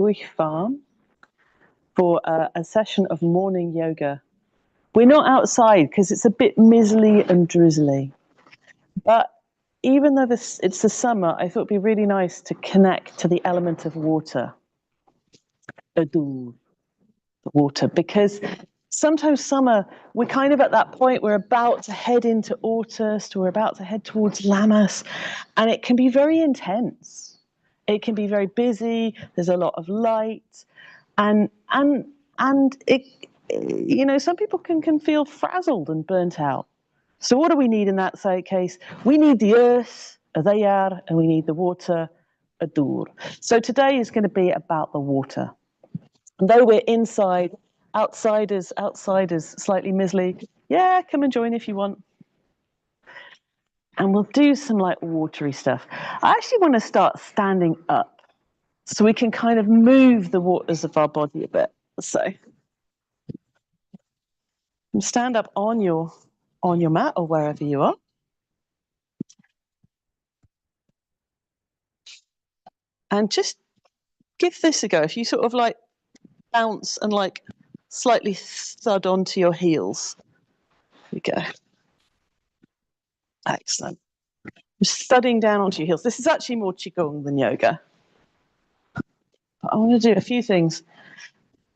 Caerwych farm for a session of morning yoga. We're not outside because it's a bit mizzly and drizzly, but even though it's the summer, I thought it'd be really nice to connect to the element of water, the water, because sometimes summer, we're kind of at that point, we're about to head into August, we're about to head towards Lammas, and it can be very intense. It can be very busy, there's a lot of light, and it, you know, some people can feel frazzled and burnt out. So what do we need in that case? We need the earth, they are, and we need the water, a dur. So today is going to be about the water. And though we're inside, outsiders, slightly mizzly, yeah, come and join if you want. And we'll do some like watery stuff. I actually want to start standing up so we can kind of move the waters of our body a bit. So stand up on your mat or wherever you are. And just give this a go. If you sort of like bounce and like slightly thud onto your heels. Here we go. Excellent. Just thudding down onto your heels. This is actually more Chi Gong than yoga. But I want to do a few things.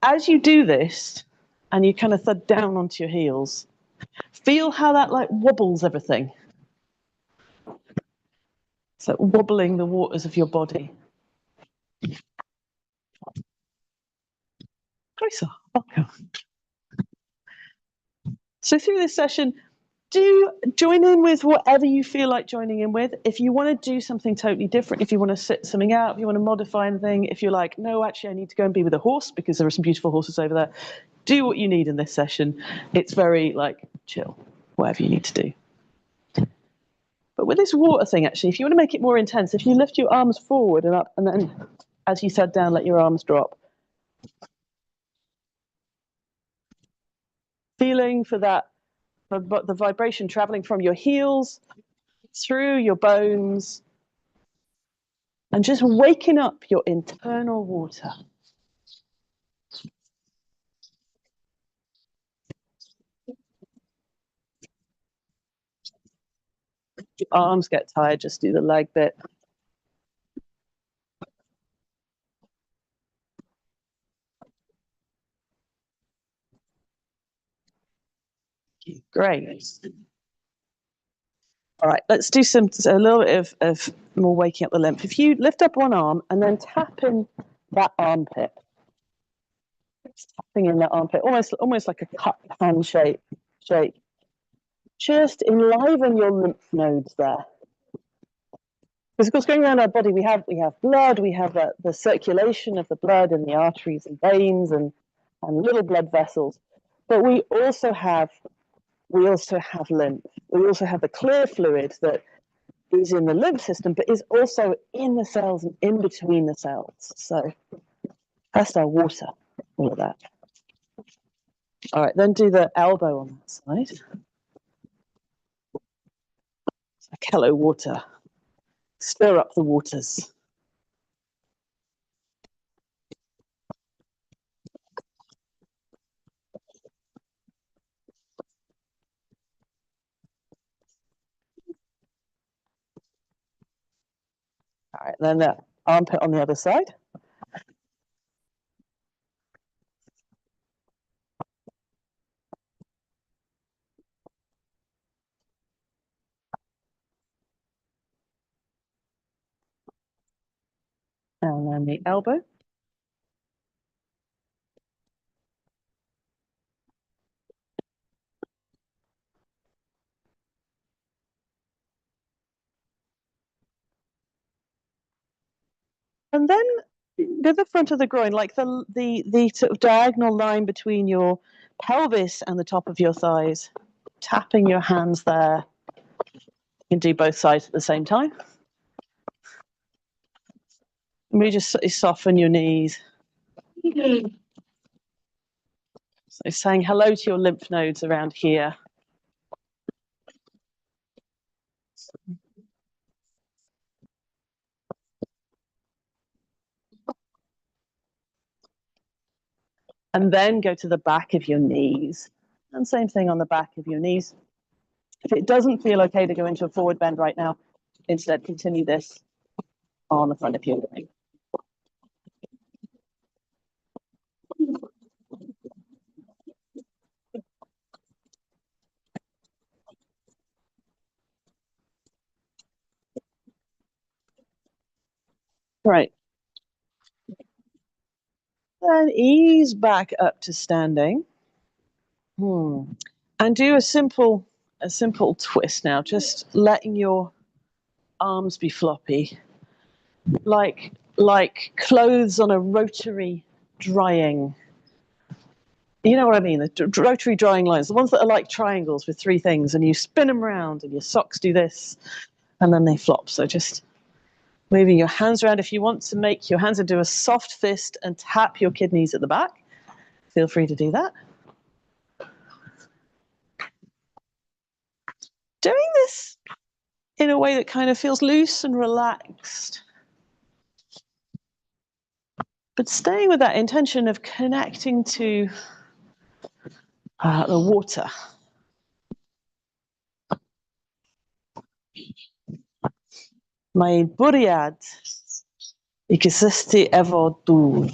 As you do this, and you kind of thud down onto your heels, feel how that like wobbles everything. So wobbling the waters of your body. Closer. Welcome. So through this session, do join in with whatever you feel like joining in with. If you want to do something totally different, if you want to sit something out, if you want to modify anything, if you're like, no, actually, I need to go and be with a horse because there are some beautiful horses over there, do what you need in this session. It's very like chill, whatever you need to do. But with this water thing, actually, if you want to make it more intense, if you lift your arms forward and up, and then as you said down, let your arms drop. Feeling for that, for the vibration traveling from your heels through your bones and just waking up your internal water. Your arms get tired, just do the leg bit. Great. All right, let's do a little bit of more waking up the lymph. If you lift up one arm and then tap in that armpit. Just tapping in that armpit, almost like a cup hand shake. Just enliven your lymph nodes there. Because of course, going around our body, we have blood, we have the circulation of the blood in the arteries and veins and little blood vessels, but we also have lymph. We also have the clear fluid that is in the lymph system, but is also in the cells and in between the cells. So that's our water, all of that. All right, then do the elbow on that side. It's like hello, water. Stir up the waters. All right, then the armpit on the other side. And then the elbow. And then with the front of the groin, like the sort of diagonal line between your pelvis and the top of your thighs, tapping your hands there. You can do both sides at the same time. And we just soften your knees. So saying hello to your lymph nodes around here. And then go to the back of your knees. And same thing on the back of your knees. If it doesn't feel okay to go into a forward bend right now, instead continue this on the front of your leg. Right. Then ease back up to standing. And do a simple twist now, just letting your arms be floppy, like clothes on a rotary drying. You know what I mean? The rotary drying lines, the ones that are like triangles with three things, and you spin them around, and your socks do this, and then they flop. So just moving your hands around. If you want to make your hands into a soft fist and tap your kidneys at the back, feel free to do that. Doing this in a way that kind of feels loose and relaxed, but staying with that intention of connecting to the water. My buriad, existi evo dur.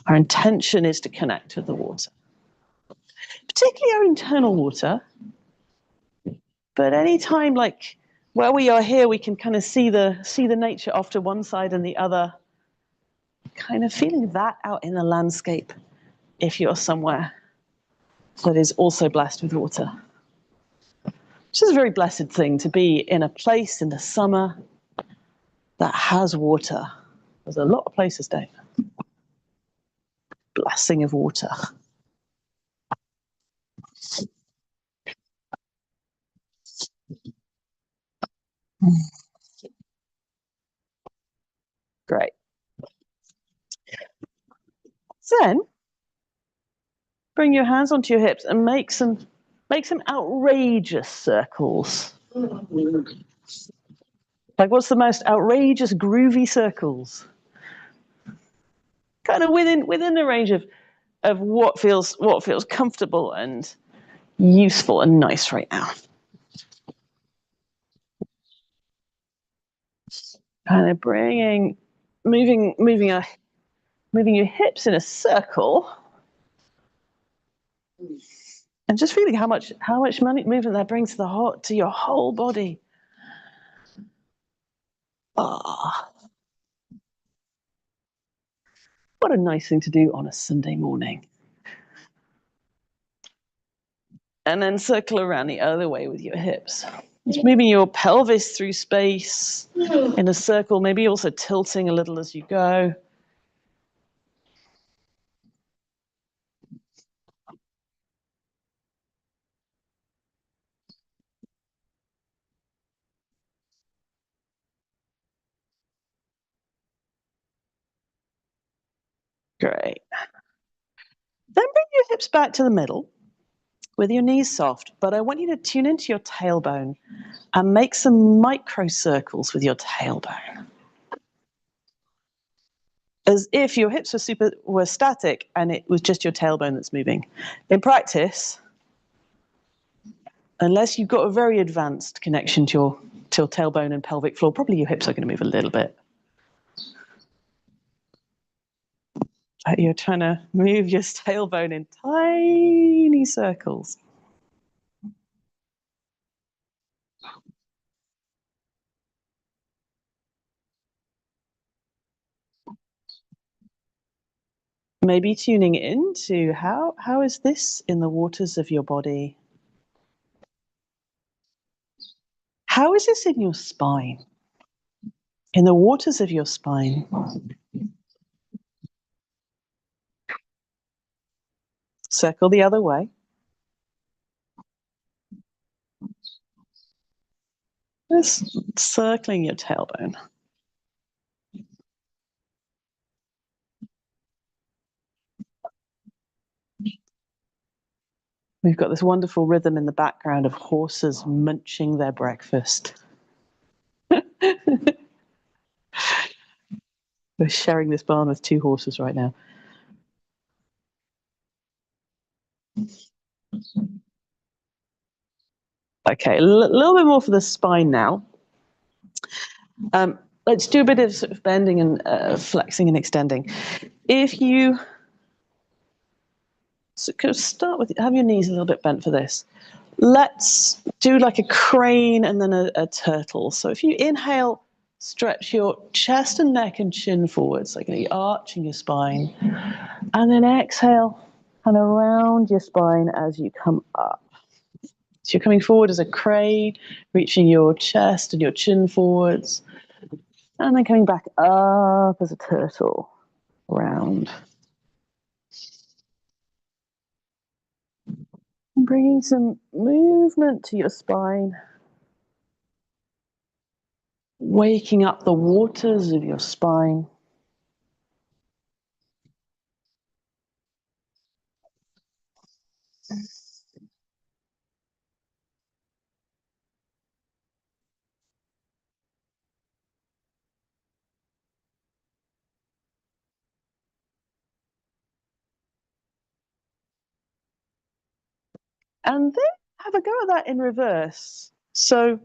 Our intention is to connect to the water, particularly our internal water. But anytime, like where we are here, we can kind of see the nature off to one side and the other. Kind of feeling that out in the landscape, if you're somewhere that is also blessed with water. Which is a very blessed thing, to be in a place in the summer that has water. There's a lot of places, Dave. Blessing of water. Great. Then bring your hands onto your hips and make some outrageous circles. Like, what's the most outrageous, groovy circles? Kind of within the range of what feels comfortable and useful and nice right now. Kind of moving your hips in a circle, and just feeling how much movement that brings to your whole body. Ah, what a nice thing to do on a Sunday morning. And then circle around the other way with your hips. Just moving your pelvis through space in a circle, maybe also tilting a little as you go. Great. Then bring your hips back to the middle with your knees soft, but I want you to tune into your tailbone and make some micro circles with your tailbone. As if your hips were static and it was just your tailbone that's moving. In practice, unless you've got a very advanced connection to your tailbone and pelvic floor, probably your hips are going to move a little bit. You're trying to move your tailbone in tiny circles. Maybe tuning into how is this in the waters of your body? How is this in your spine? In the waters of your spine? Circle the other way. Just circling your tailbone. We've got this wonderful rhythm in the background of horses munching their breakfast. We're sharing this barn with 2 horses right now. Okay, a little bit more for the spine now. Let's do a bit of sort of bending and flexing and extending. If you start with, have your knees a little bit bent for this. Let's do like a crane and then a turtle. So if you inhale, stretch your chest and neck and chin forwards, like you're arching your spine. And then exhale and around your spine as you come up. So you're coming forward as a crane, reaching your chest and your chin forwards. And then coming back up as a turtle, round. And bringing some movement to your spine. Waking up the waters of your spine. And then have a go at that in reverse. So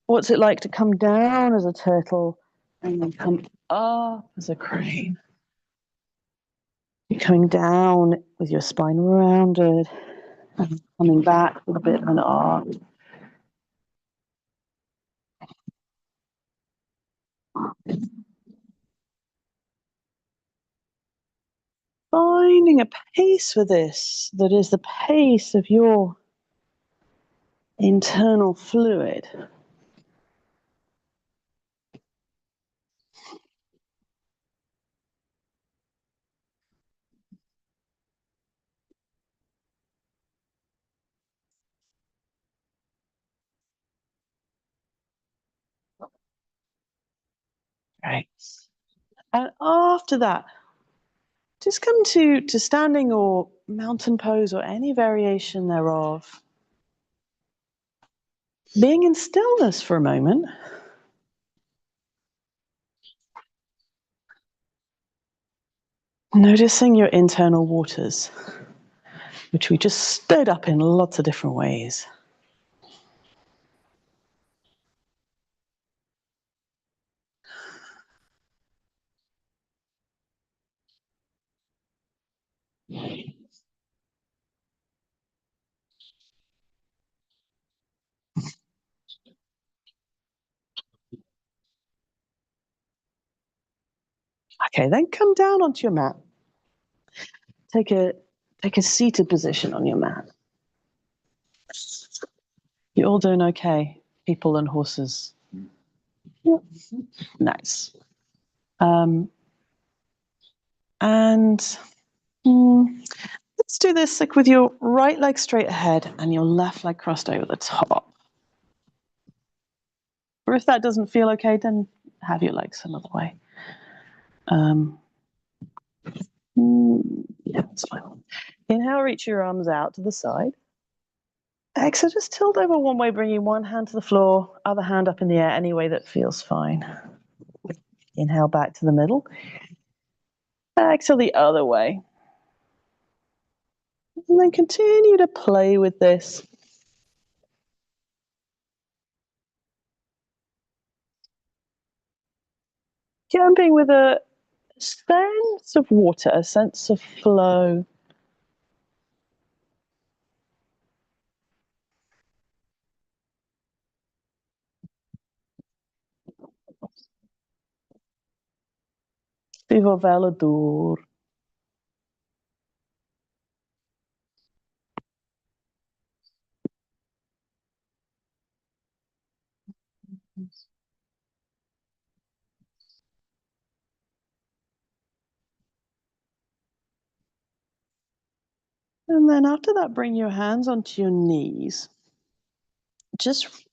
what's it like to come down as a turtle and then come up as a crane? You're coming down with your spine rounded and coming back with a bit of an arc. Finding a pace for this that is the pace of your internal fluid. Right. And after that, just come to standing or mountain pose or any variation thereof. Being in stillness for a moment. Noticing your internal waters, which we just stirred up in lots of different ways. Okay, then come down onto your mat. Take a seated position on your mat. You're all doing okay, people and horses. Yep. Nice. And let's do this like with your right leg straight ahead and your left leg crossed over the top. Or if that doesn't feel okay, then have your legs some other way. Yeah, that's fine. Inhale, reach your arms out to the side. Exhale, just tilt over one way, bringing one hand to the floor, other hand up in the air, any way that feels fine. Inhale back to the middle. Exhale the other way. And then continue to play with this. Jumping with a sense of water, a sense of flow. Vivo Velador. And then after that, bring your hands onto your knees. Just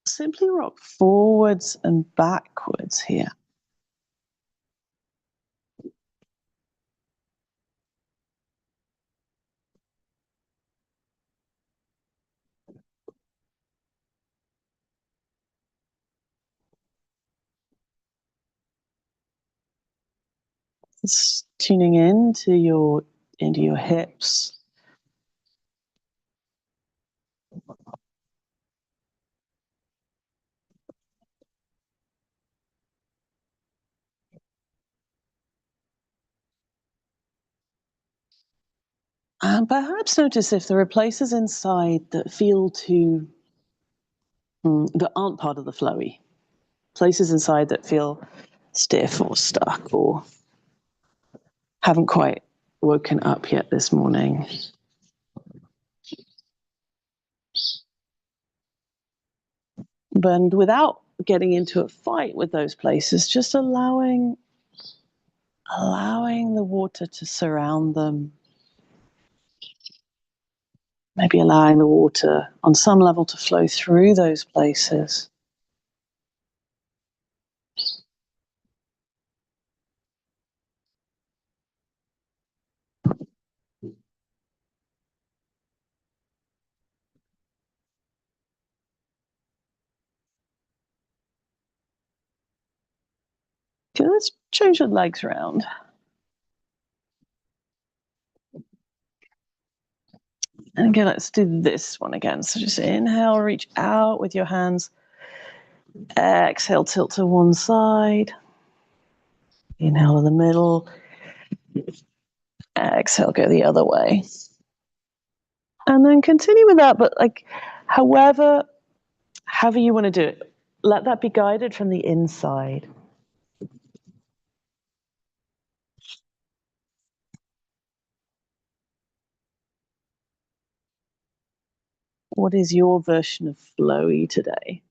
simply rock forwards and backwards here. Just tuning into your hips, And perhaps notice if there are places inside that feel too, that aren't part of the flowy. Places inside that feel stiff or stuck or haven't quite woken up yet this morning. But without getting into a fight with those places, just allowing the water to surround them. Maybe allowing the water on some level to flow through those places. Okay, let's change the legs around. And again, let's do this one again. So just inhale, reach out with your hands. Exhale, tilt to one side. Inhale in the middle. Exhale, go the other way. And then continue with that, but like however you want to do it, let that be guided from the inside. What is your version of flowy today?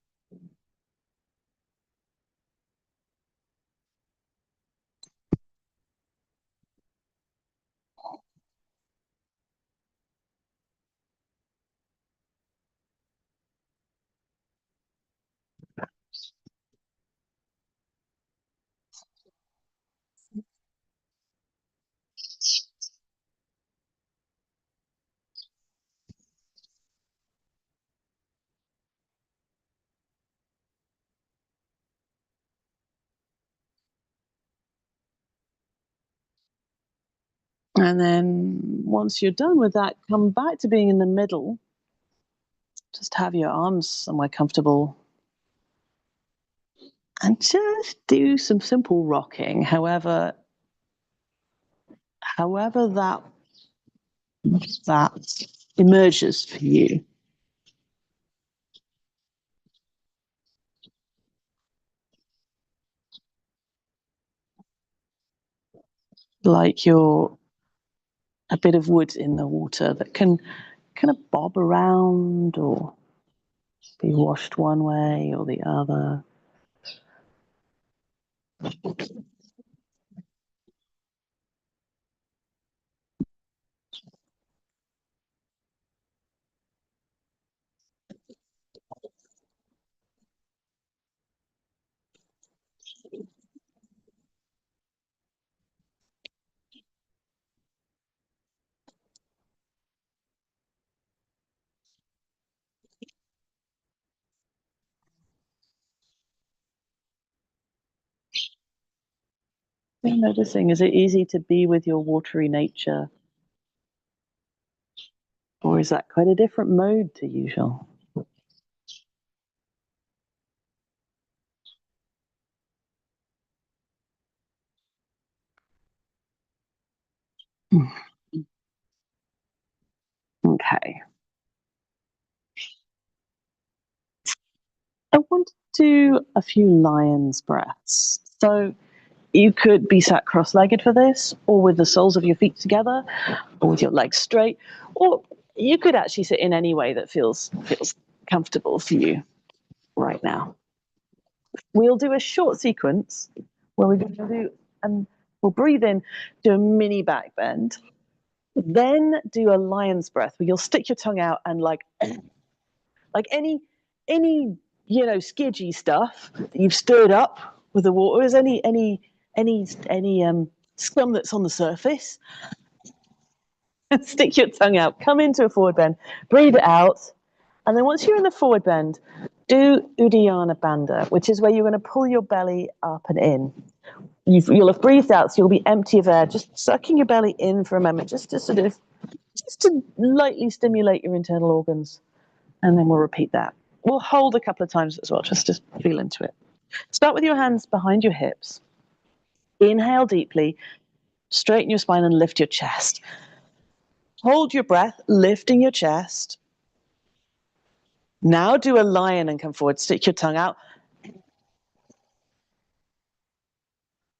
And then once you're done with that, come back to being in the middle. Just have your arms somewhere comfortable. And just do some simple rocking, however that emerges for you. Like you're a bit of wood in the water that can kind of bob around or be washed one way or the other. What I'm noticing, is it easy to be with your watery nature? Or is that quite a different mode to usual? Okay. I want to do a few lion's breaths. So you could be sat cross-legged for this, or with the soles of your feet together, or with your legs straight, or you could actually sit in any way that feels comfortable for you right now. We'll do a short sequence where we're going to do, and we'll breathe in, do a mini back bend, then do a lion's breath where you'll stick your tongue out and like any skidgy stuff that you've stirred up with the water, is any scum that's on the surface. Stick your tongue out, come into a forward bend, breathe it out, and then once you're in the forward bend, do Uddiyana Bandha, which is where you're going to pull your belly up and in. You'll have breathed out, so you'll be empty of air, just sucking your belly in for a moment, just to lightly stimulate your internal organs. And then we'll repeat that. We'll hold a couple of times as well, just to feel into it. Start with your hands behind your hips. Inhale deeply, straighten your spine and lift your chest. Hold your breath, lifting your chest. Now do a lion and come forward. Stick your tongue out.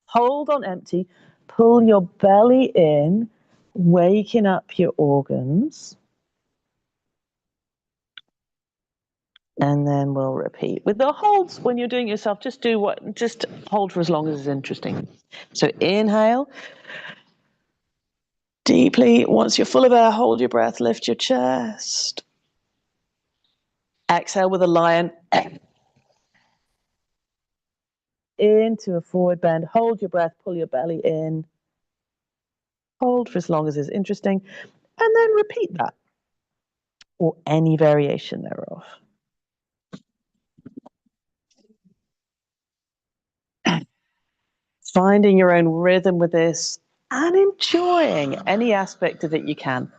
Hold on empty. Pull your belly in, waking up your organs. And then we'll repeat. With the holds, when you're doing it yourself, just hold for as long as it's interesting. So inhale. Deeply. Once you're full of air, hold your breath, lift your chest. Exhale with a lion. Into a forward bend. Hold your breath, pull your belly in. Hold for as long as it's interesting. And then repeat that. Or any variation thereof. Finding your own rhythm with this and enjoying any aspect of it you can.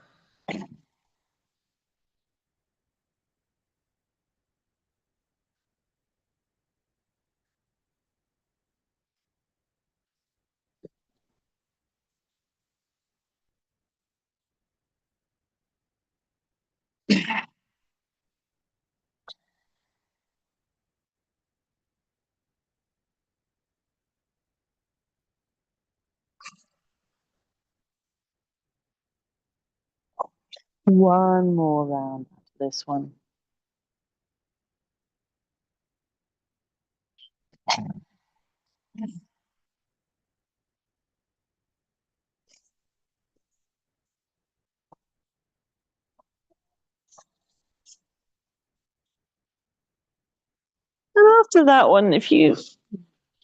One more round after this one. And after that one, if you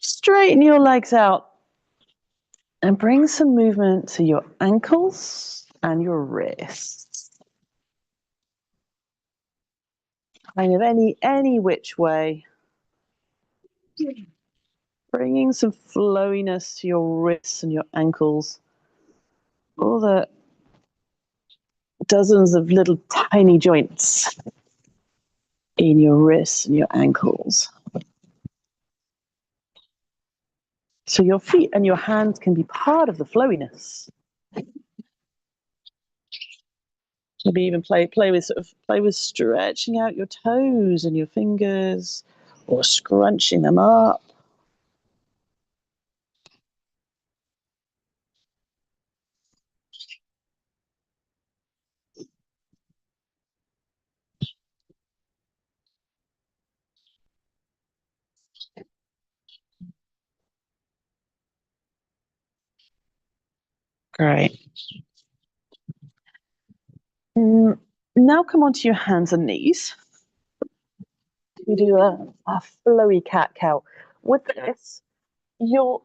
straighten your legs out and bring some movement to your ankles and your wrists. Kind of any which way. Bringing some flowiness to your wrists and your ankles. All the dozens of little tiny joints in your wrists and your ankles. So your feet and your hands can be part of the flowiness. Maybe even play with stretching out your toes and your fingers, or scrunching them up. Great. Now come onto your hands and knees. You do a flowy cat cow. With this, the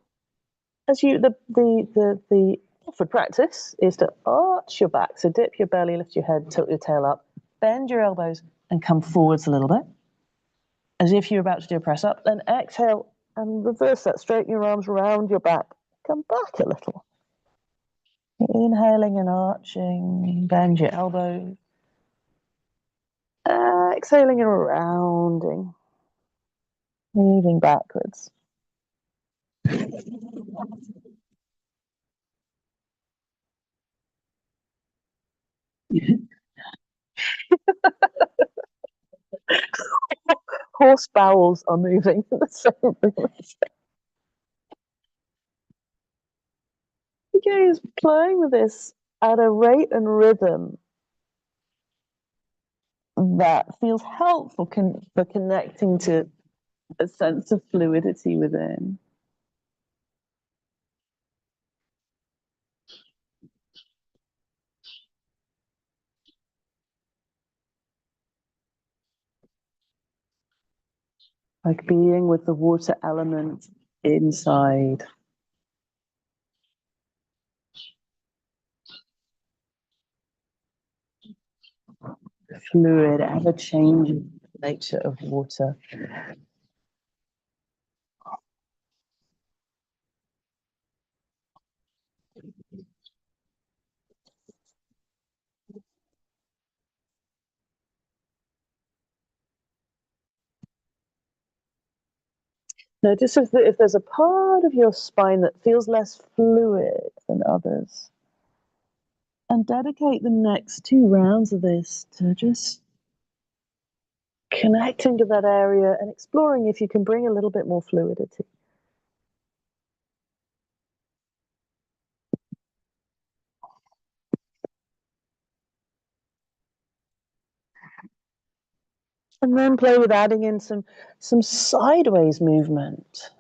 offered practice is to arch your back. So dip your belly, lift your head, tilt your tail up, bend your elbows, and come forwards a little bit, as if you're about to do a press up. Then exhale and reverse that. Straighten your arms around your back. Come back a little. Inhaling and arching, bend your elbows. Exhaling and rounding. Moving backwards. Horse bowels are moving in the same rhythm. Okay, is playing with this at a rate and rhythm that feels helpful for connecting to a sense of fluidity within. Like being with the water element inside. The fluid, ever-changing nature of water. Notice if there's a part of your spine that feels less fluid than others. And dedicate the next 2 rounds of this to just connecting to that area and exploring if you can bring a little bit more fluidity. And then play with adding in some sideways movement.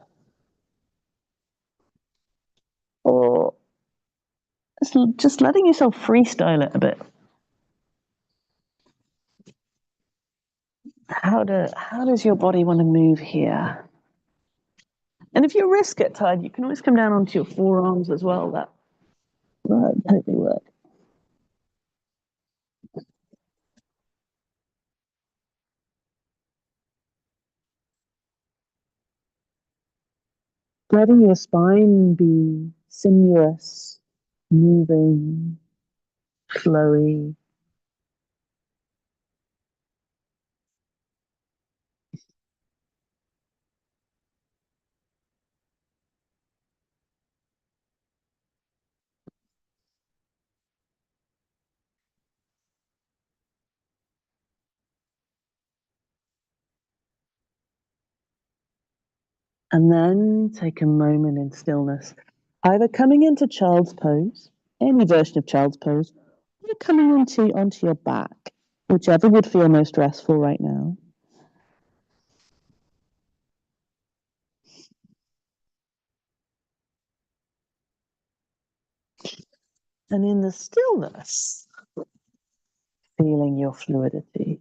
Or just letting yourself freestyle it a bit. How does your body want to move here? And if your wrists get tired, you can always come down onto your forearms as well. That totally work. Letting your spine be sinuous, moving, flowy. And then take a moment in stillness, either coming into child's pose, any version of child's pose, or coming onto your back, whichever would feel most restful right now. And in the stillness, feeling your fluidity.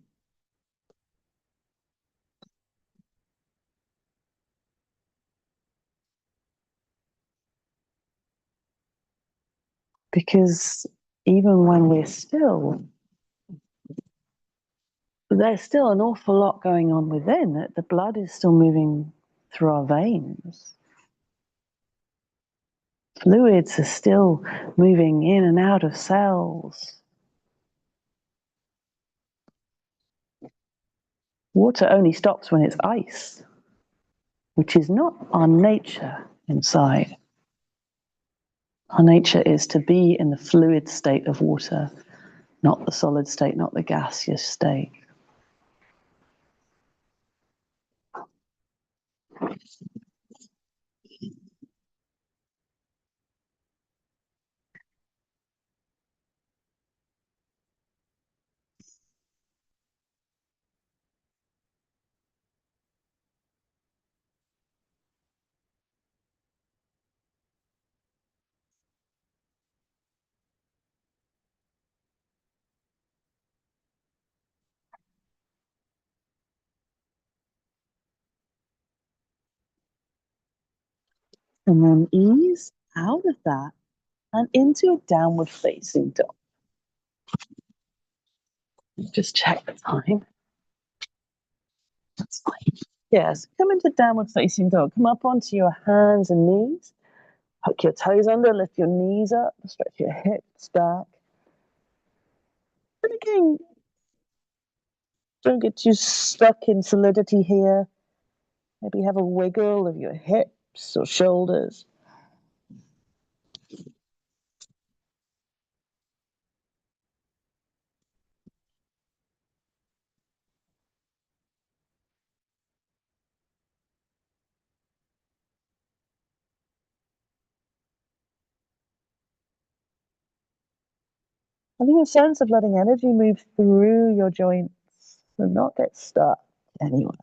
Because even when we're still, there's still an awful lot going on within, that the blood is still moving through our veins. Fluids are still moving in and out of cells. Water only stops when it's ice, which is not our nature inside. Our nature is to be in the fluid state of water, not the solid state, not the gaseous state. And then ease out of that and into a downward facing dog. Just check the time. That's fine. Yes, come into downward facing dog. Come up onto your hands and knees. Hook your toes under, lift your knees up, stretch your hips back. And again, don't get too stuck in solidity here. Maybe have a wiggle of your hips or shoulders. Having a sense of letting energy move through your joints and not get stuck anywhere.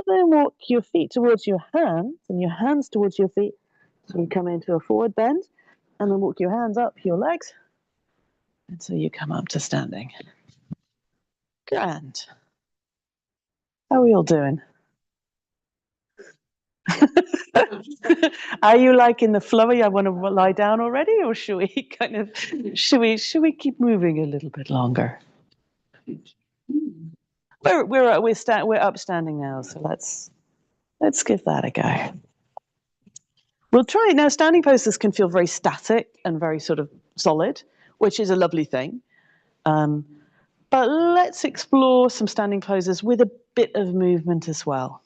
And then walk your feet towards your hands and your hands towards your feet. So you come into a forward bend and then walk your hands up your legs until you come up to standing. Grand. How are we all doing? Are you like in the flowy, I want to lie down already, or should we keep moving a little bit longer? We're upstanding now, so let's give that a go. We'll try it now. Standing poses can feel very static and very sort of solid, which is a lovely thing. But let's explore some standing poses with a bit of movement as well.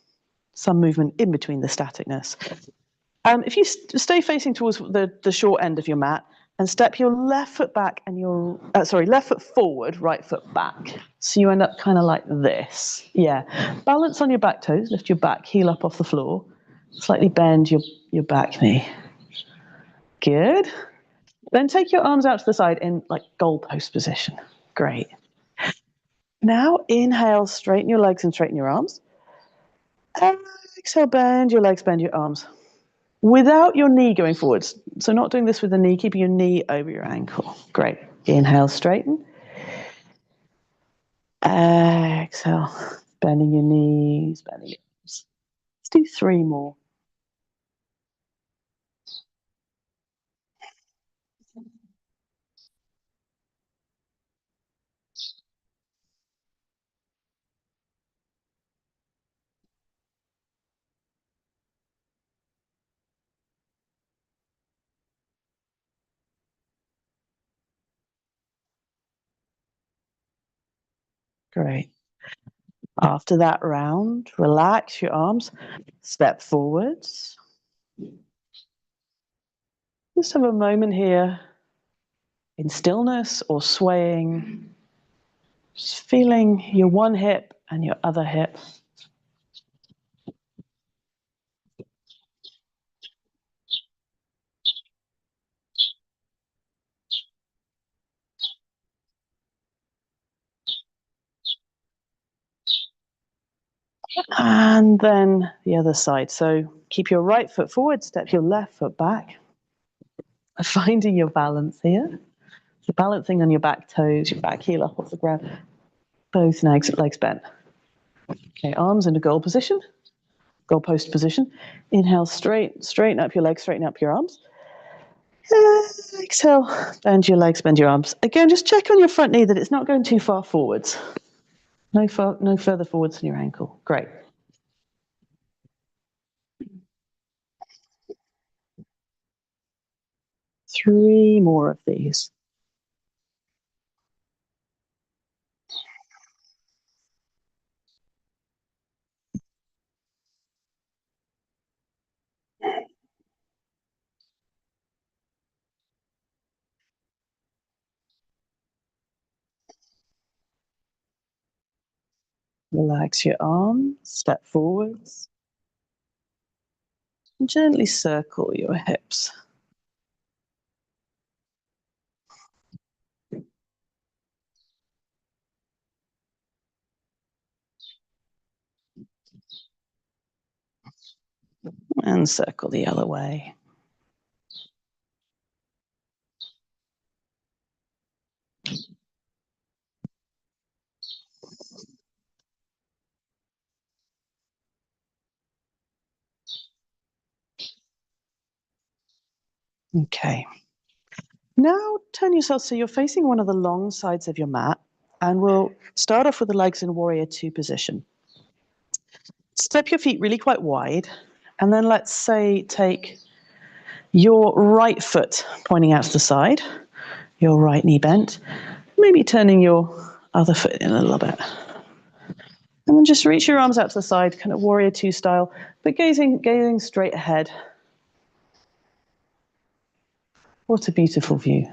Some movement in between the staticness. If you stay facing towards the short end of your mat and step your left foot back and your, left foot forward, right foot back. So you end up kind of like this. Yeah. Balance on your back toes, lift your back heel up off the floor. Slightly bend your back knee. Good. Then take your arms out to the side in like goalpost position. Great. Now inhale, straighten your legs and straighten your arms. Exhale, bend your legs, bend your arms. Without your knee going forwards. So not doing this with the knee, keeping your knee over your ankle. Great. Inhale, straighten. Exhale, bending your knees, bending your arms. Let's do 3 more. Great. After that round, relax your arms, step forwards. Just have a moment here in stillness or swaying, just feeling your one hip and your other hip. And then the other side. So keep your right foot forward, step your left foot back. Finding your balance here. So balancing on your back toes, your back heel up off the ground. Both legs bent. Okay, arms in a goal position, goal post position. Inhale, straighten up your legs, straighten up your arms. Exhale, bend your legs, bend your arms. Again, just check on your front knee that it's not going too far forwards. No further forwards than your ankle. Great. Three more of these. Relax your arms, step forwards, and gently circle your hips. And circle the other way. Okay. Now turn yourself so you're facing one of the long sides of your mat, and we'll start off with the legs in warrior 2 position. Step your feet really quite wide, and then let's say take your right foot pointing out to the side, your right knee bent, maybe turning your other foot in a little bit. And then just reach your arms out to the side, kind of warrior 2 style, but gazing straight ahead. What a beautiful view.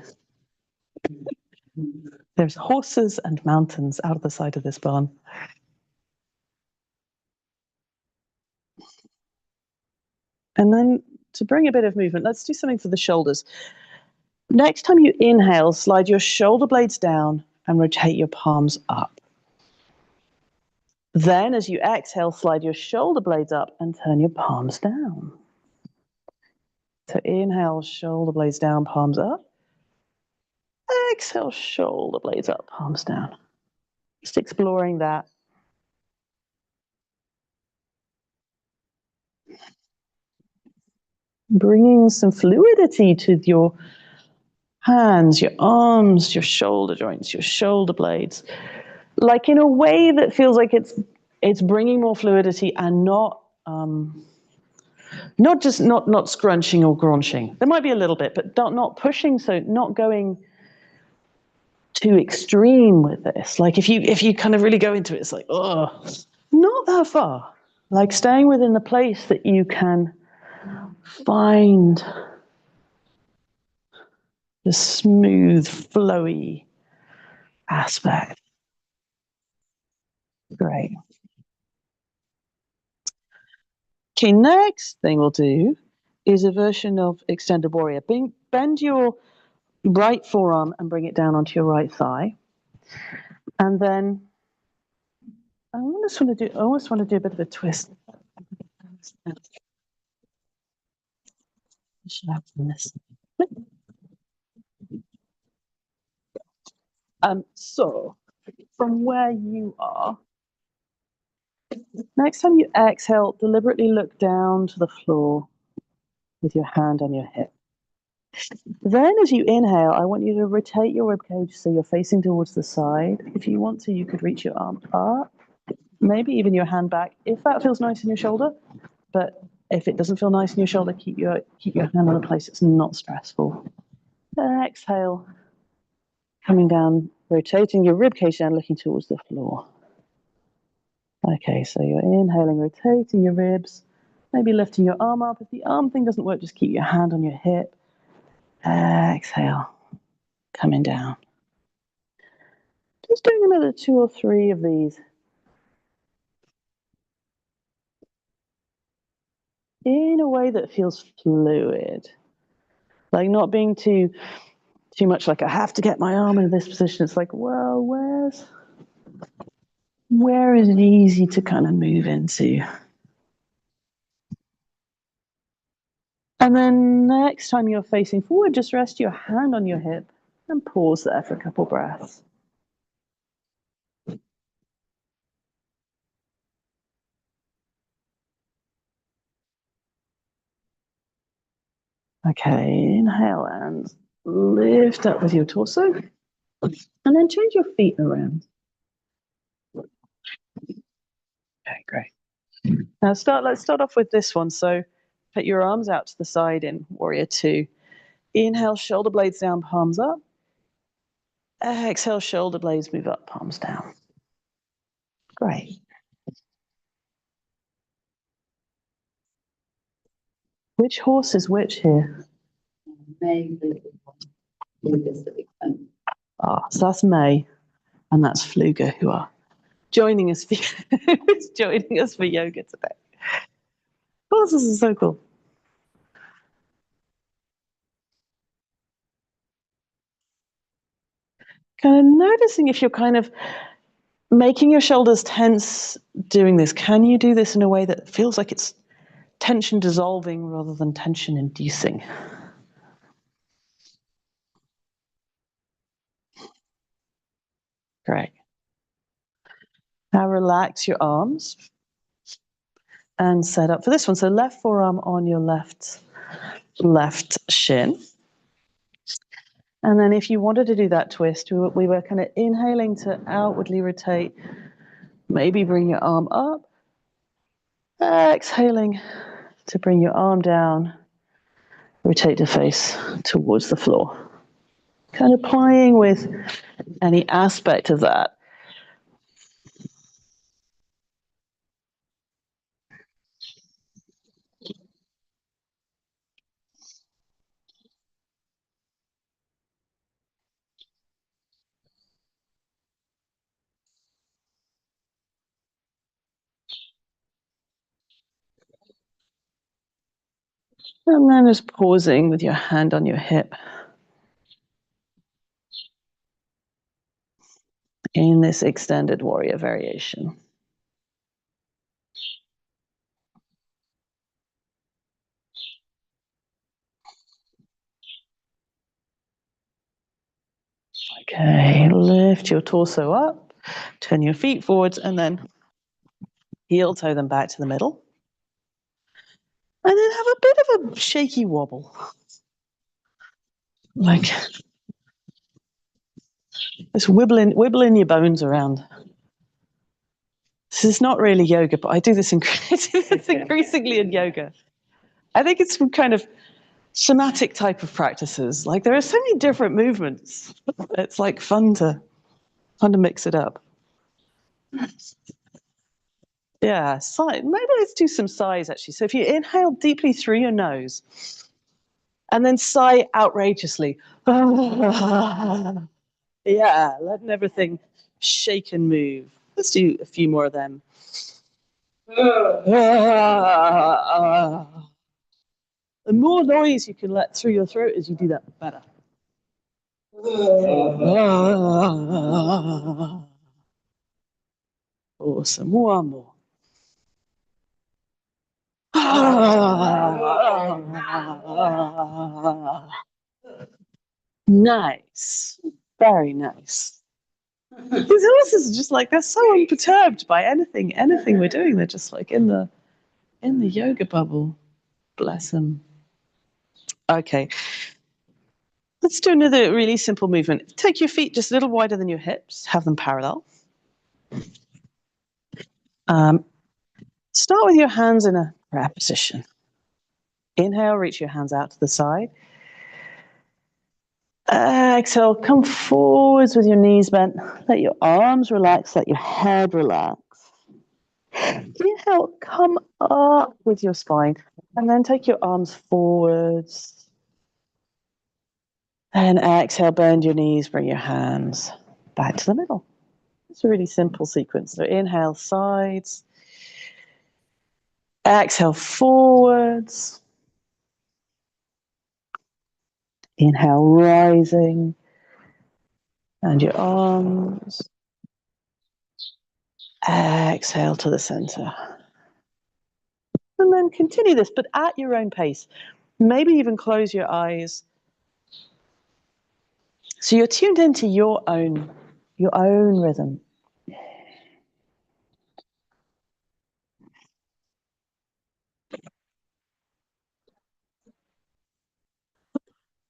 There's horses and mountains out of the side of this barn. And then to bring a bit of movement, let's do something for the shoulders. Next time you inhale, slide your shoulder blades down and rotate your palms up. Then as you exhale, slide your shoulder blades up and turn your palms down. So inhale, shoulder blades down, palms up. Exhale, shoulder blades up, palms down. Just exploring that. Bringing some fluidity to your hands, your arms, your shoulder joints, your shoulder blades. like in a way that feels like it's bringing more fluidity and not scrunching or grunching. There might be a little bit, but not pushing, so not going too extreme with this. Like if you kind of really go into it, it's like, oh, not that far. Like staying within the place that you can find the smooth, flowy aspect. Great. Okay, next thing we'll do is a version of extended warrior. Bend your right forearm and bring it down onto your right thigh. And then I almost want to do a bit of a twist. So from where you are, next time you exhale, deliberately look down to the floor with your hand on your hip. Then as you inhale, I want you to rotate your ribcage so you're facing towards the side. If you want to, you could reach your arm up, maybe even your hand back, if that feels nice in your shoulder. But if it doesn't feel nice in your shoulder, keep your hand on a place that's not stressful. Exhale, coming down, rotating your ribcage down, looking towards the floor. Okay, so you're inhaling, rotating your ribs, maybe lifting your arm up. If the arm thing doesn't work, just keep your hand on your hip. Exhale, coming down. Just doing another 2 or 3 of these. In a way that feels fluid. Like not being too much like I have to get my arm in this position. It's like, well, where is it easy to kind of move into? And then next time you're facing forward, just rest your hand on your hip and pause there for a couple breaths. Okay, inhale and lift up with your torso. And then change your feet around. Okay, great. Now let's start off with this one. So put your arms out to the side in Warrior 2. Inhale, shoulder blades down, palms up. Exhale, shoulder blades move up, palms down. Great. Which horse is which here? May. So that's May, and that's Fluga, who are joining us for yoga today. Horses are so cool. Kind of noticing if you're kind of making your shoulders tense doing this. Can you do this in a way that feels like it's tension dissolving rather than tension inducing? Great. Now relax your arms and set up for this one. So left forearm on your left shin. And then if you wanted to do that twist, we were kind of inhaling to outwardly rotate. Maybe bring your arm up. Exhaling to bring your arm down. Rotate the face towards the floor. Kind of playing with any aspect of that. And then just pausing with your hand on your hip. In this extended warrior variation. Okay, lift your torso up, turn your feet forwards, and then heel toe them back to the middle. And then have a bit of a shaky wobble. Like just wibbling your bones around. This is not really yoga, but I do this increasingly in yoga. I think it's some kind of somatic type of practices. Like there are so many different movements. It's like fun to mix it up. Yeah, sigh. Maybe let's do some sighs actually. So if you inhale deeply through your nose and then sigh outrageously. Yeah, letting everything shake and move. Let's do a few more of them. The more noise you can let through your throat as you do that, the better. Awesome. One more. Nice. Very nice. These horses are just like, they're so unperturbed by anything we're doing. They're just like in the yoga bubble. Bless them. Okay. Let's do another really simple movement. Take your feet just a little wider than your hips. Have them parallel. Start with your hands in a prayer position. Inhale, reach your hands out to the side. Exhale, come forwards with your knees bent. Let your arms relax, let your head relax. Inhale, come up with your spine. And then take your arms forwards. And exhale, bend your knees, bring your hands back to the middle. It's a really simple sequence. So inhale, sides. Exhale, forwards. Inhale, rising. And your arms. Exhale to the center. And then continue this, but at your own pace. Maybe even close your eyes. So you're tuned into your own rhythm.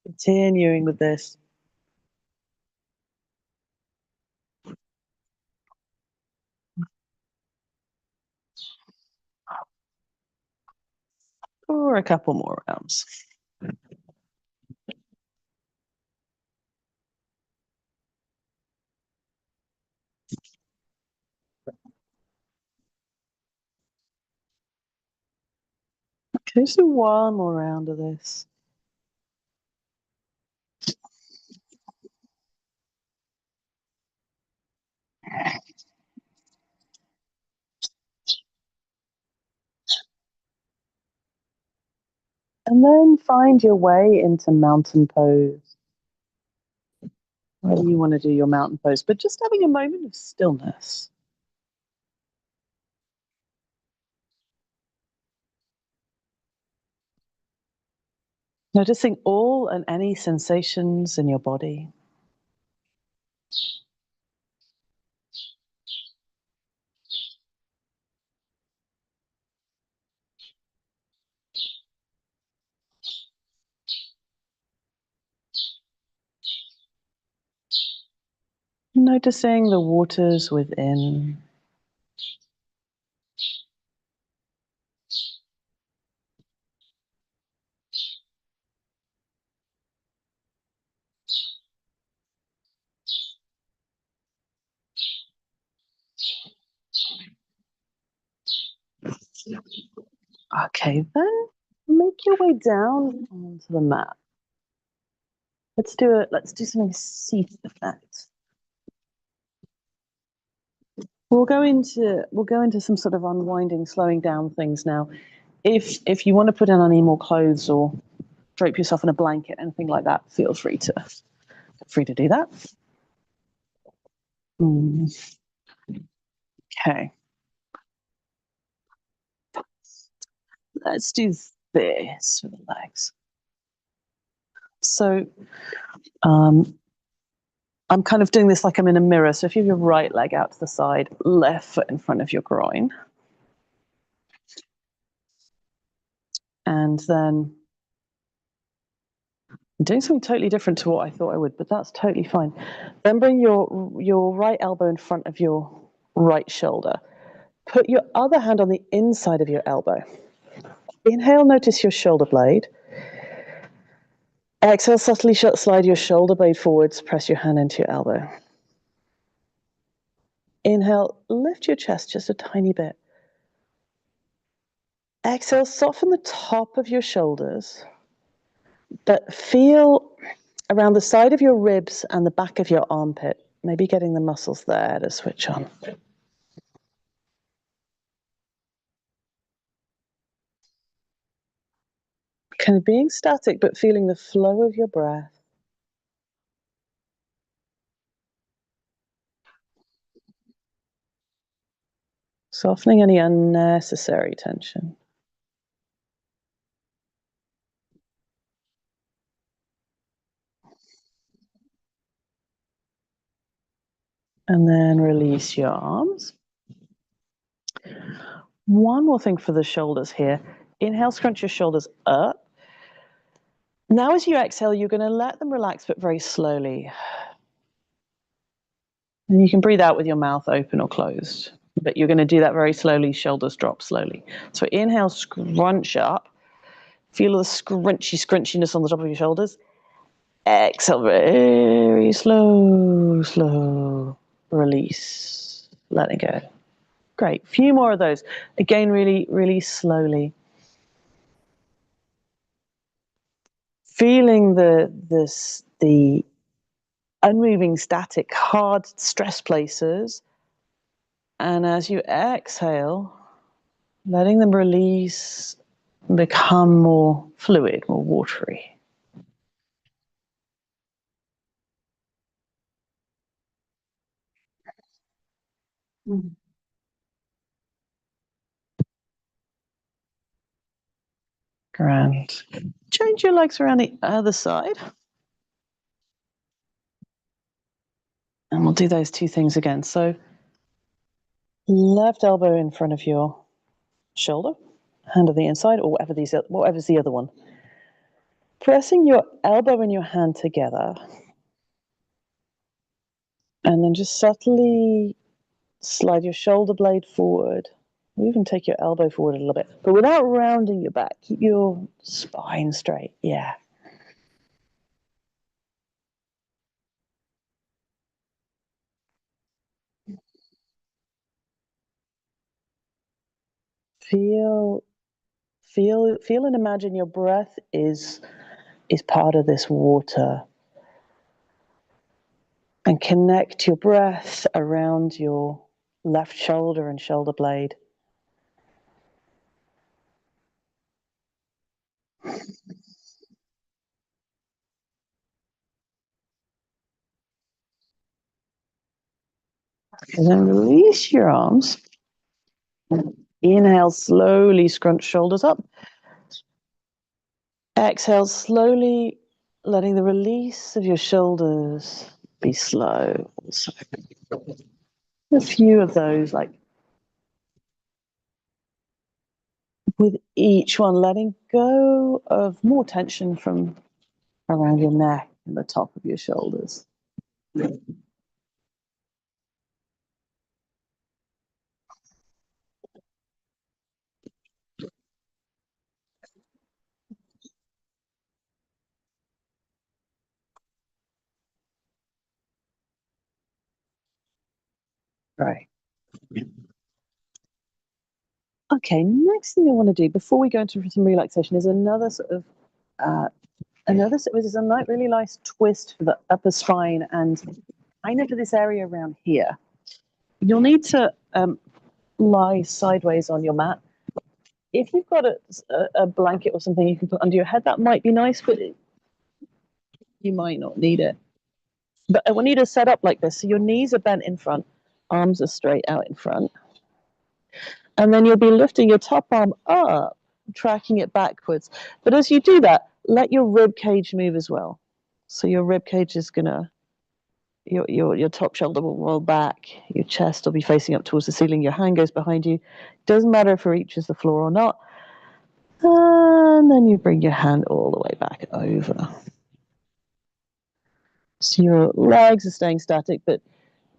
Continuing with this. For a couple more rounds. Okay, so one more round of this. And then find your way into mountain pose. Whether you want to do your mountain pose, but just having a moment of stillness. Noticing all and any sensations in your body. Noticing the waters within. Okay, then make your way down onto the mat. Let's do something seated effect. We'll go into some sort of unwinding, slowing down things now. If you want to put on any more clothes or drape yourself in a blanket, anything like that, feel free to do that. Okay. Let's do this for the legs. So I'm kind of doing this like I'm in a mirror. So if you have your right leg out to the side, left foot in front of your groin. And then I'm doing something totally different to what I thought I would, but that's totally fine. Then bring your right elbow in front of your right shoulder. Put your other hand on the inside of your elbow. Inhale, notice your shoulder blade. Exhale, subtly slide your shoulder blade forwards, press your hand into your elbow. Inhale, lift your chest just a tiny bit. Exhale, soften the top of your shoulders, but feel around the side of your ribs and the back of your armpit, maybe getting the muscles there to switch on. Kind of being static, but feeling the flow of your breath. Softening any unnecessary tension. And then release your arms. One more thing for the shoulders here. Inhale, scrunch your shoulders up. Now as you exhale, you're going to let them relax, but very slowly. And you can breathe out with your mouth open or closed, but you're going to do that very slowly, shoulders drop slowly. So inhale, scrunch up. Feel the scrunchiness on the top of your shoulders. Exhale, very slow release, letting go. Great, few more of those. Again, really slowly. Feeling the unmoving, static, hard stress places. And as you exhale, letting them release, become more fluid, more watery. Grand. Change your legs around the other side. And we'll do those two things again. So left elbow in front of your shoulder, hand on the inside, or whatever's the other one. Pressing your elbow and your hand together. And then just subtly slide your shoulder blade forward. Or even take your elbow forward a little bit, but without rounding your back. Keep your spine straight. Yeah. Feel and imagine your breath is part of this water. And connect your breath around your left shoulder and shoulder blade. And then release your arms. Inhale, slowly scrunch shoulders up. Exhale, slowly letting the release of your shoulders be slow. Also, a few of those, like with each one, letting go of more tension from around your neck and the top of your shoulders. Right. Okay, next thing I want to do before we go into some relaxation is another sort of is a really nice twist for the upper spine and kind of to this area around here. You'll need to lie sideways on your mat. If you've got a blanket or something you can put under your head, that might be nice, but you might not need it. But I want you to set up like this. So your knees are bent in front, arms are straight out in front. And then you'll be lifting your top arm up, tracking it backwards. But as you do that, let your rib cage move as well. So your rib cage is gonna, your top shoulder will roll back, your chest will be facing up towards the ceiling, your hand goes behind you. Doesn't matter if it reaches the floor or not. And then you bring your hand all the way back over. So your legs are staying static, but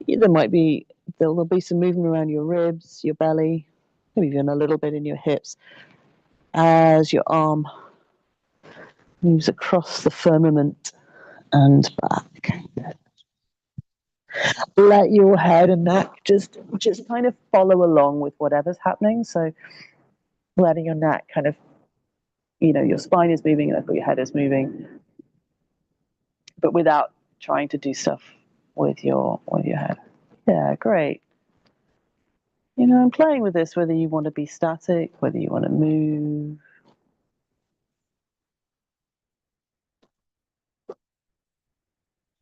there might be There'll be some movement around your ribs, your belly, maybe even a little bit in your hips as your arm moves across the firmament and back. Let your head and neck just kind of follow along with whatever's happening. So letting your neck kind of, your spine is moving and therefore your head is moving, but without trying to do stuff with your head. Yeah, great. I'm playing with this, whether you want to be static, whether you want to move.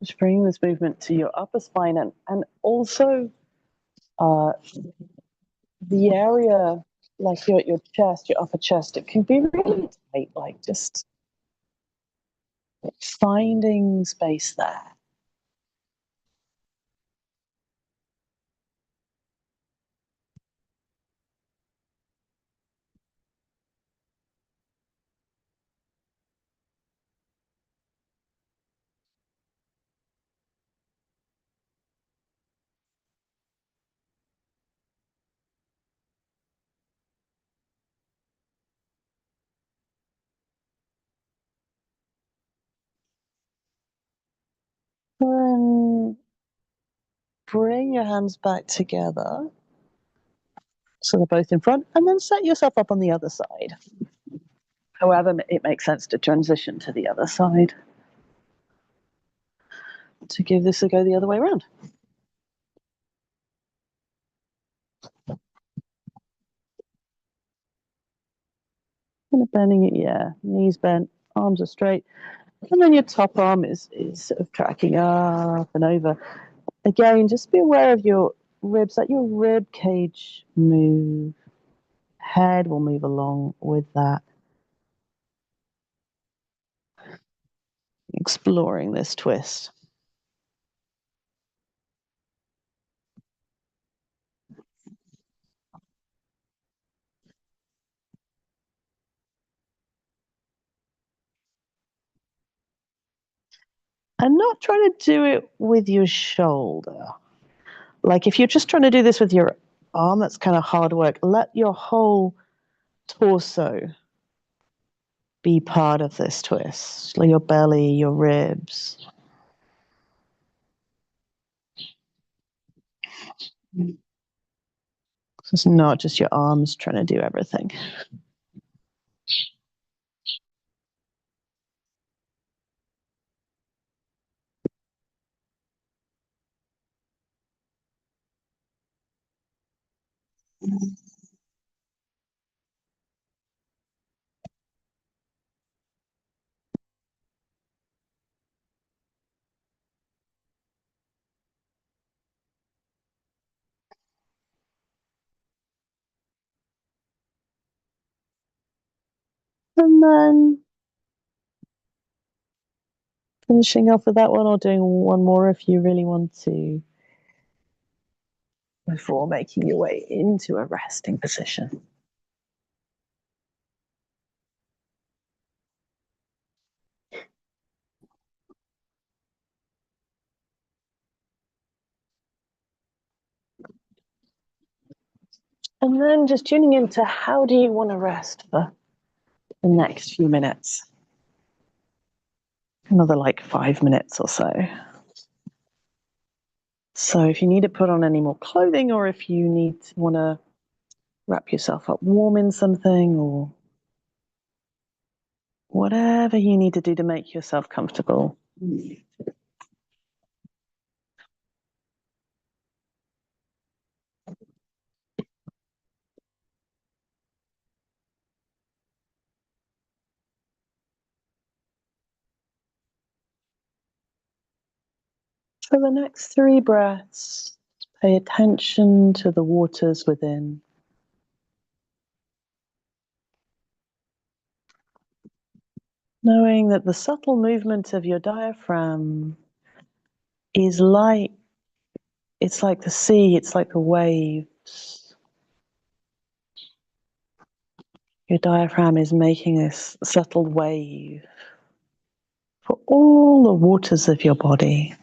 Just bringing this movement to your upper spine and also the area like your chest, your upper chest. It can be really tight, like just finding space there. Then bring your hands back together so they're both in front, and then set yourself up on the other side. However, it makes sense to transition to the other side to give this a go the other way around. Kind of bending it, yeah. Knees bent, arms are straight. And then your top arm is sort of tracking up and over. Again, just be aware of your ribs, let your rib cage move. Head will move along with that. Exploring this twist. And not trying to do it with your shoulder. Like if you're just trying to do this with your arm, that's kind of hard work. Let your whole torso be part of this twist. Like your belly, your ribs. It's not just your arms trying to do everything. And then finishing off with that one, or doing one more if you really want to, before making your way into a resting position. And then just tuning into how do you want to rest for the next few minutes. Another like 5 minutes or so. So if you need to put on any more clothing, or if you want to wrap yourself up warm in something, or whatever you need to do to make yourself comfortable. For the next 3 breaths, pay attention to the waters within. Knowing that the subtle movement of your diaphragm is it's like the sea, it's like the waves. Your diaphragm is making this subtle wave for all the waters of your body.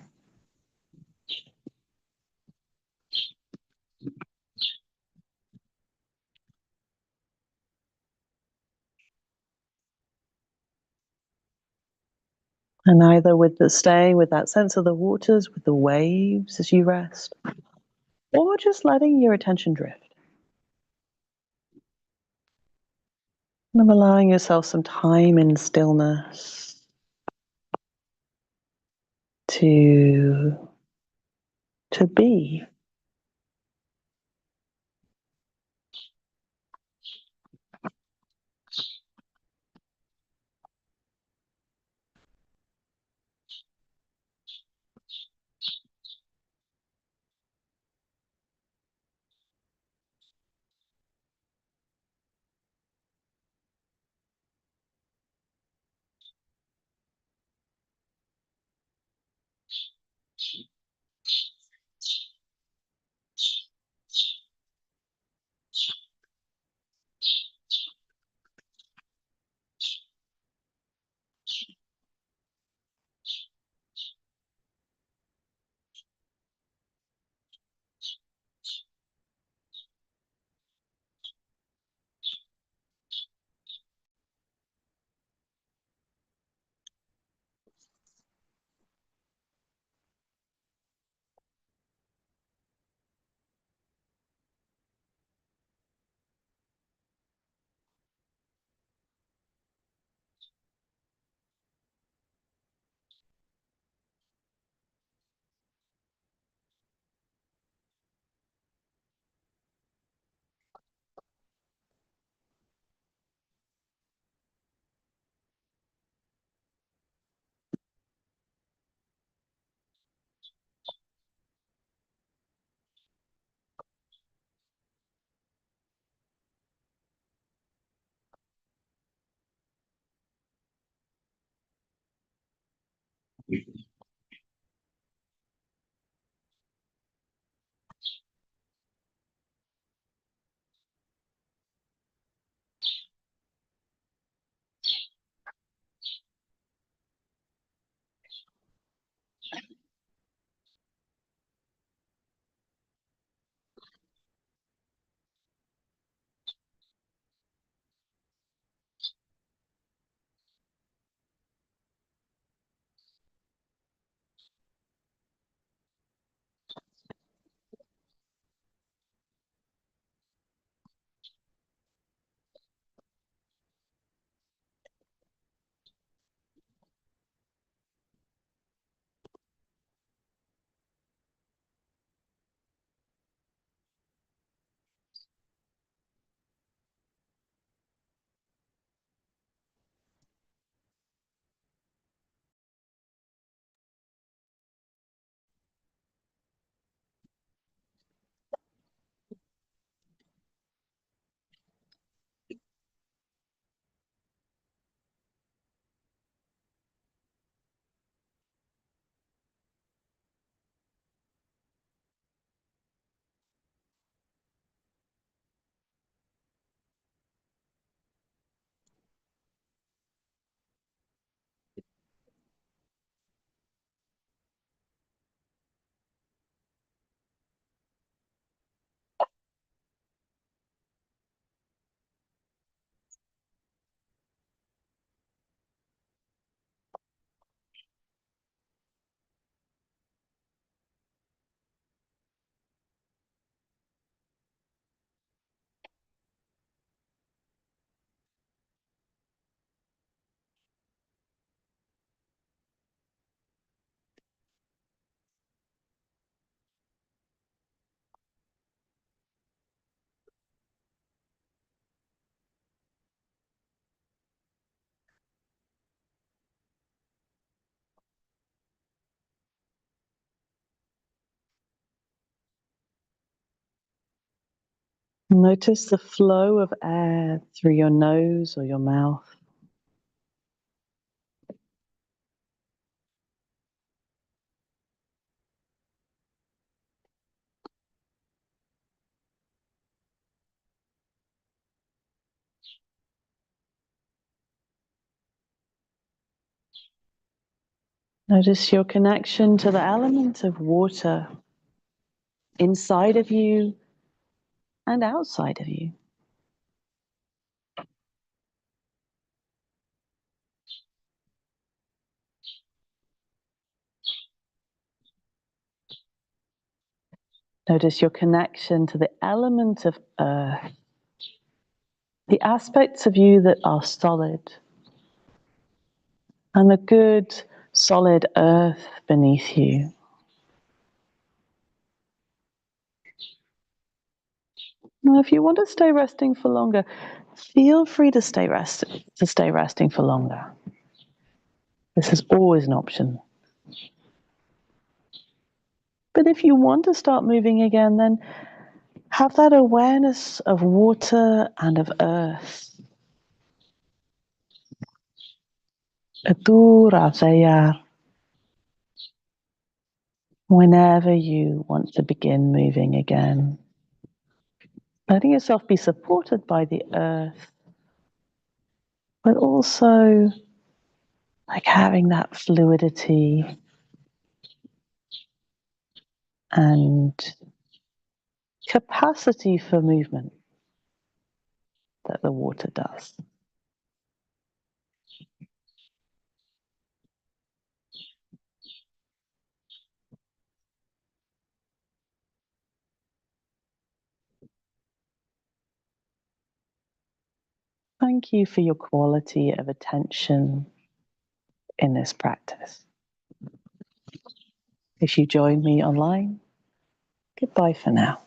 And either with the staying with that sense of the waters, with the waves as you rest, or just letting your attention drift. And allowing yourself some time in stillness to be. Notice the flow of air through your nose or your mouth. Notice your connection to the element of water inside of you and outside of you. Notice your connection to the element of earth, the aspects of you that are solid, and the good, solid earth beneath you. Now, if you want to stay resting for longer, feel free to stay resting for longer. This is always an option. But if you want to start moving again, then have that awareness of water and of earth. Whenever you want to begin moving again. Letting yourself be supported by the earth, but also like having that fluidity and capacity for movement that the water does. Thank you for your quality of attention in this practice. If you join me online, goodbye for now.